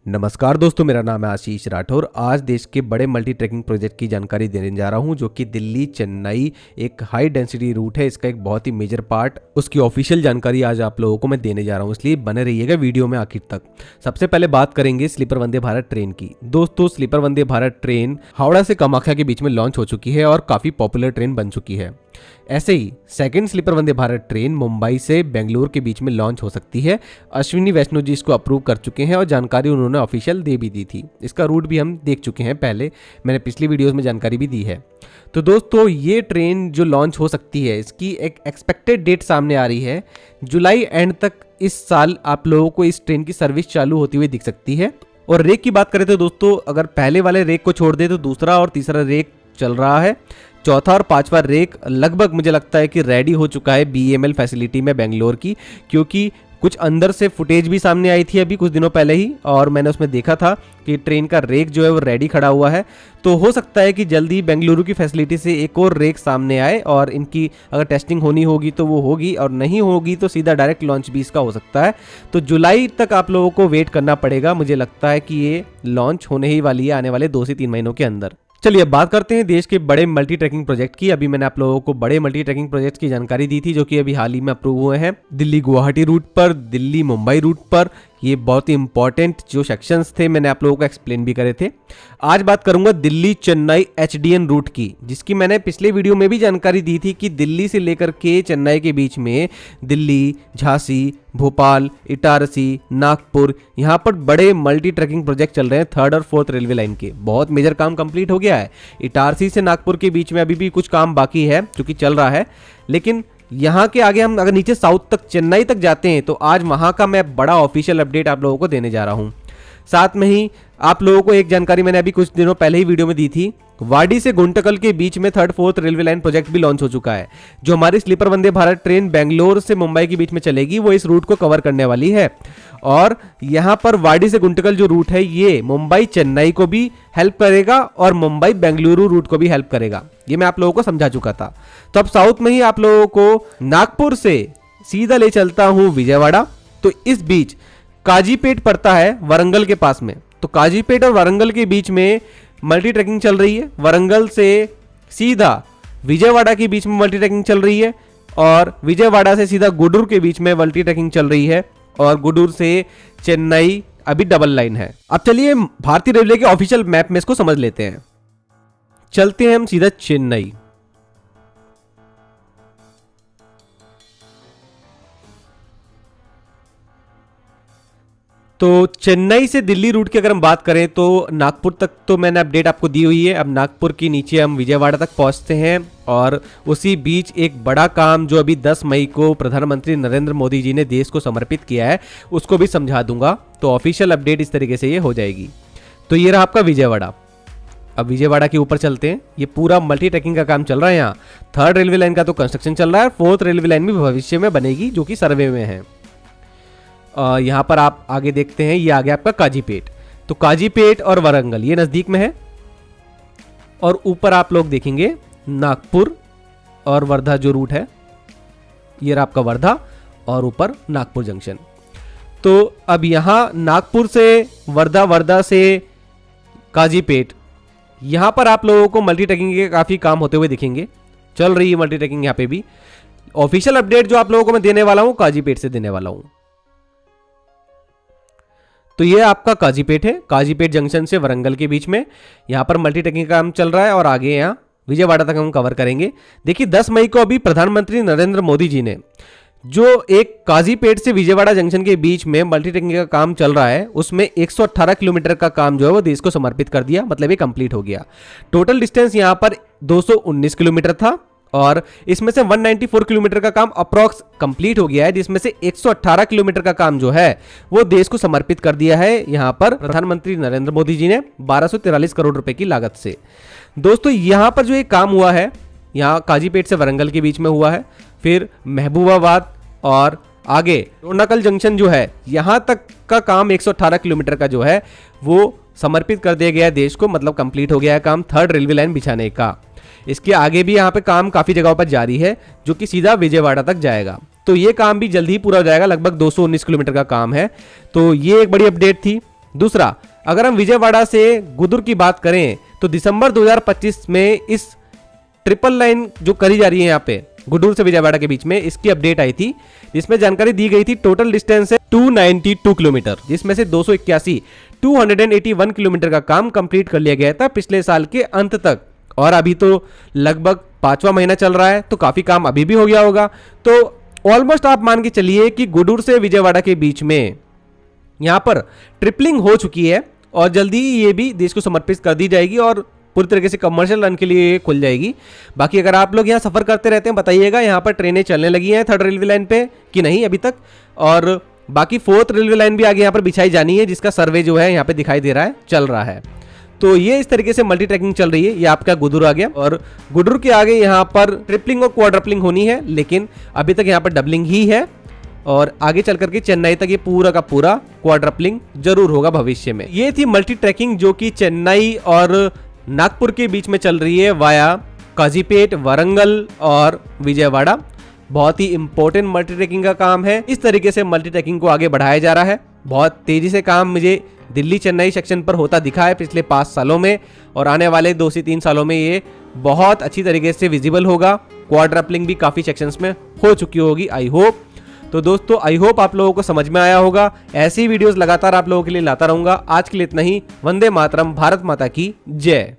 नमस्कार दोस्तों, मेरा नाम है आशीष राठौर। आज देश के बड़े मल्टी ट्रैकिंग प्रोजेक्ट की जानकारी देने जा रहा हूं, जो कि दिल्ली चेन्नई एक हाई डेंसिटी रूट है। इसका एक बहुत ही मेजर पार्ट, उसकी ऑफिशियल जानकारी आज आप लोगों को मैं देने जा रहा हूं, इसलिए बने रहिएगा वीडियो में आखिर तक। सबसे पहले बात करेंगे स्लीपर वंदे भारत ट्रेन की। दोस्तों, स्लीपर वंदे भारत ट्रेन हावड़ा से कामाख्या के बीच में लॉन्च हो चुकी है और काफ़ी पॉपुलर ट्रेन बन चुकी है। ऐसे ही second sleeper Vande Bharat train Mumbai से बेंगलुरु के बीच में लॉन्च हो सकती है। अश्विनी वैष्णो जी इसको अप्रूव कर चुके हैं और जानकारी उन्होंने ऑफिशियल दे भी दी थी। इसका रूट भी हम देख चुके हैं पहले, मैंने पिछली वीडियोस में जानकारी भी दी है। तो दोस्तों, ये ट्रेन जो लॉन्च हो सकती है, इसकी एक एक्सपेक्टेड डेट सामने आ रही है। जुलाई एंड तक इस साल आप लोगों को इस ट्रेन की सर्विस चालू होती हुई दिख सकती है। और रेक की बात करें तो दोस्तों, अगर पहले वाले रेक को छोड़ दे तो दूसरा और तीसरा रेक चल रहा है। चौथा और पांचवा रेक लगभग मुझे लगता है कि रेडी हो चुका है BEML फैसिलिटी में बेंगलोर की, क्योंकि कुछ अंदर से फुटेज भी सामने आई थी अभी कुछ दिनों पहले ही, और मैंने उसमें देखा था कि ट्रेन का रेक जो है वो रेडी खड़ा हुआ है। तो हो सकता है कि जल्दी बेंगलुरु की फैसिलिटी से एक और रेक सामने आए और इनकी अगर टेस्टिंग होनी होगी तो वो होगी, और नहीं होगी तो सीधा डायरेक्ट लॉन्च भी इसका हो सकता है। तो जुलाई तक आप लोगों को वेट करना पड़ेगा। मुझे लगता है कि ये लॉन्च होने ही वाली है आने वाले 2 से 3 महीनों के अंदर। चलिए अब बात करते हैं देश के बड़े मल्टी ट्रैकिंग प्रोजेक्ट की। अभी मैंने आप लोगों को बड़े मल्टी ट्रैकिंग प्रोजेक्ट की जानकारी दी थी, जो कि अभी हाल ही में अप्रूव हुए हैं। दिल्ली गुवाहाटी रूट पर, दिल्ली मुंबई रूट पर, ये बहुत ही इंपॉर्टेंट जो सेक्शंस थे मैंने आप लोगों को एक्सप्लेन भी करे थे। आज बात करूंगा दिल्ली चेन्नई HDN रूट की, जिसकी मैंने पिछले वीडियो में भी जानकारी दी थी कि दिल्ली से लेकर के चेन्नई के बीच में दिल्ली, झांसी, भोपाल, इटारसी, नागपुर, यहाँ पर बड़े मल्टी ट्रैकिंग प्रोजेक्ट चल रहे हैं। 3rd और 4th रेलवे लाइन के बहुत मेजर काम कंप्लीट हो गया है। इटारसी से नागपुर के बीच में अभी भी कुछ काम बाकी है जो कि चल रहा है, लेकिन यहाँ के आगे हम अगर नीचे साउथ तक चेन्नई तक जाते हैं तो आज वहाँ का मैं बड़ा ऑफिशियल अपडेट आप लोगों को देने जा रहा हूँ। साथ में ही आप लोगों को एक जानकारी मैंने अभी कुछ दिनों पहले ही वीडियो में दी थी, वाडी से गुंटकल के बीच में 3rd 4th railway line project भी लॉन्च हो चुका है। जो हमारी स्लीपर वंदे भारत ट्रेन बेंगलोर से मुंबई के बीच में चलेगी वो इस रूट को कवर करने वाली है। और यहाँ पर वाडी से गुंटकल जो रूट है ये मुंबई चेन्नई को भी हेल्प करेगा और मुंबई बेंगलुरु रूट को भी हेल्प करेगा। ये मैं आप लोगों को समझा चुका था। तो अब साउथ में ही आप लोगों को नागपुर से सीधा ले चलता हूँ विजयवाड़ा। तो इस बीच काजीपेट पड़ता है वरंगल के पास में, तो काजीपेट और वरंगल के बीच में मल्टी ट्रैकिंग चल रही है। वरंगल से सीधा विजयवाड़ा के बीच में मल्टी ट्रैकिंग चल रही है, और विजयवाड़ा से सीधा गुडूर के बीच में मल्टी ट्रैकिंग चल रही है, और गुडूर से चेन्नई अभी डबल लाइन है। अब चलिए भारतीय रेलवे के ऑफिशियल मैप में इसको समझ लेते हैं। चलते हैं हम सीधा चेन्नई। तो चेन्नई से दिल्ली रूट की अगर हम बात करें तो नागपुर तक तो मैंने अपडेट आपको दी हुई है। अब नागपुर के नीचे हम विजयवाड़ा तक पहुंचते हैं, और उसी बीच एक बड़ा काम जो अभी 10 मई को प्रधानमंत्री नरेंद्र मोदी जी ने देश को समर्पित किया है उसको भी समझा दूंगा। तो ऑफिशियल अपडेट इस तरीके से ये हो जाएगी। तो ये रहा आपका विजयवाड़ा। अब विजयवाड़ा के ऊपर चलते हैं। ये पूरा मल्टी ट्रैकिंग का काम चल रहा है। यहाँ 3rd रेलवे लाइन का तो कंस्ट्रक्शन चल रहा है, 4th रेलवे लाइन भी भविष्य में बनेगी जो कि सर्वे में है। यहाँ पर आप आगे देखते हैं, ये आ गया आपका काजीपेट। तो काजीपेट और वरंगल ये नज़दीक में है, और ऊपर आप लोग देखेंगे नागपुर और वर्धा जो रूट है, ये रहा आपका वर्धा, और ऊपर नागपुर जंक्शन। तो अब यहाँ नागपुर से वर्धा, वर्धा से काजीपेट, यहाँ पर आप लोगों को मल्टी ट्रैकिंग के काफ़ी काम होते हुए दिखेंगे। चल रही है मल्टी ट्रैकिंग यहाँ पे भी। ऑफिशियल अपडेट जो आप लोगों को मैं देने वाला हूँ काजीपेट से देने वाला हूँ। तो ये आपका काजीपेट है। काजीपेट जंक्शन से वरंगल के बीच में यहाँ पर मल्टी ट्रैकिंग का काम चल रहा है, और आगे यहाँ विजयवाड़ा तक हम कवर करेंगे। देखिए 10 मई को अभी प्रधानमंत्री नरेंद्र मोदी जी ने जो एक काजीपेट से विजयवाड़ा जंक्शन के बीच में मल्टी ट्रैकिंग का काम चल रहा है उसमें 118 किलोमीटर का काम जो है वो देश को समर्पित कर दिया, मतलब ये कंप्लीट हो गया। टोटल डिस्टेंस यहाँ पर 219 किलोमीटर था, और इसमें से 194 किलोमीटर का काम अप्रॉक्स कंप्लीट हो गया है, जिसमें से 118 किलोमीटर का काम जो है वो देश को समर्पित कर दिया है यहाँ पर प्रधानमंत्री नरेंद्र मोदी जी ने 1243 करोड़ रुपए की लागत से। दोस्तों, यहाँ पर जो ये काम हुआ है, यहाँ काजीपेट से वरंगल के बीच में हुआ है, फिर महबूबाबाद और आगे डोनाकल जंक्शन जो है यहाँ तक का काम 118 किलोमीटर का जो है वो समर्पित कर दिया गया है देश को, मतलब कंप्लीट हो गया है काम 3rd रेलवे लाइन बिछाने का। इसके आगे भी यहाँ पे काम काफ़ी जगहों पर जारी है जो कि सीधा विजयवाड़ा तक जाएगा। तो ये काम भी जल्दी ही पूरा हो जाएगा, लगभग 219 किलोमीटर का काम है। तो ये एक बड़ी अपडेट थी। दूसरा, अगर हम विजयवाड़ा से गुडूर की बात करें तो दिसंबर 2025 में इस ट्रिपल लाइन जो करी जा रही है यहाँ पे गुडूर से विजयवाड़ा के बीच में, इसकी अपडेट आई थी जिसमें जानकारी दी गई थी टोटल डिस्टेंस है 292 किलोमीटर, जिसमें से 281 किलोमीटर का काम कंप्लीट कर लिया गया था पिछले साल के अंत तक, और अभी तो लगभग 5वां महीना चल रहा है तो काफी काम अभी भी हो गया होगा। तो ऑलमोस्ट आप मान के चलिए कि गुडूर से विजयवाड़ा के बीच में यहाँ पर ट्रिपलिंग हो चुकी है और जल्दी ही ये भी देश को समर्पित कर दी जाएगी और पूरी तरीके से कमर्शियल रन के लिए खुल जाएगी। बाकी अगर आप लोग यहाँ सफर करते रहते हैं बताइएगा यहाँ पर ट्रेनें चलने लगी हैं 3rd रेलवे लाइन पे कि नहीं अभी तक, और बाकी 4th रेलवे लाइन भी आगे यहाँ पर बिछाई जानी है जिसका सर्वे जो है यहाँ पे दिखाई दे रहा है, चल रहा है। तो ये इस तरीके से मल्टी ट्रैकिंग चल रही है। ये आपका गुडूर आ गया और गुडूर के आगे यहाँ पर ट्रिपलिंग और क्वाड्रपलिंग होनी है, लेकिन अभी तक यहाँ पर डबलिंग ही है और आगे चल करके चेन्नई तक ये पूरा का पूरा क्वाड्रपलिंग जरूर होगा भविष्य में। ये थी मल्टी ट्रैकिंग जो कि चेन्नई और नागपुर के बीच में चल रही है वाया काजीपेट, वारंगल और विजयवाड़ा। बहुत ही इंपॉर्टेंट मल्टी ट्रैकिंग का काम है। इस तरीके से मल्टी ट्रैकिंग को आगे बढ़ाया जा रहा है। बहुत तेजी से काम मुझे दिल्ली चेन्नई सेक्शन पर होता दिखा है पिछले 5 सालों में, और आने वाले 2 से 3 सालों में ये बहुत अच्छी तरीके से विजिबल होगा। क्वाड्रपलिंग भी काफी सेक्शंस में हो चुकी होगी आई होप। तो दोस्तों आई होप आप लोगों को समझ में आया होगा। ऐसी वीडियोस लगातार आप लोगों के लिए लाता रहूंगा। आज के लिए इतना ही। वंदे मातरम, भारत माता की जय।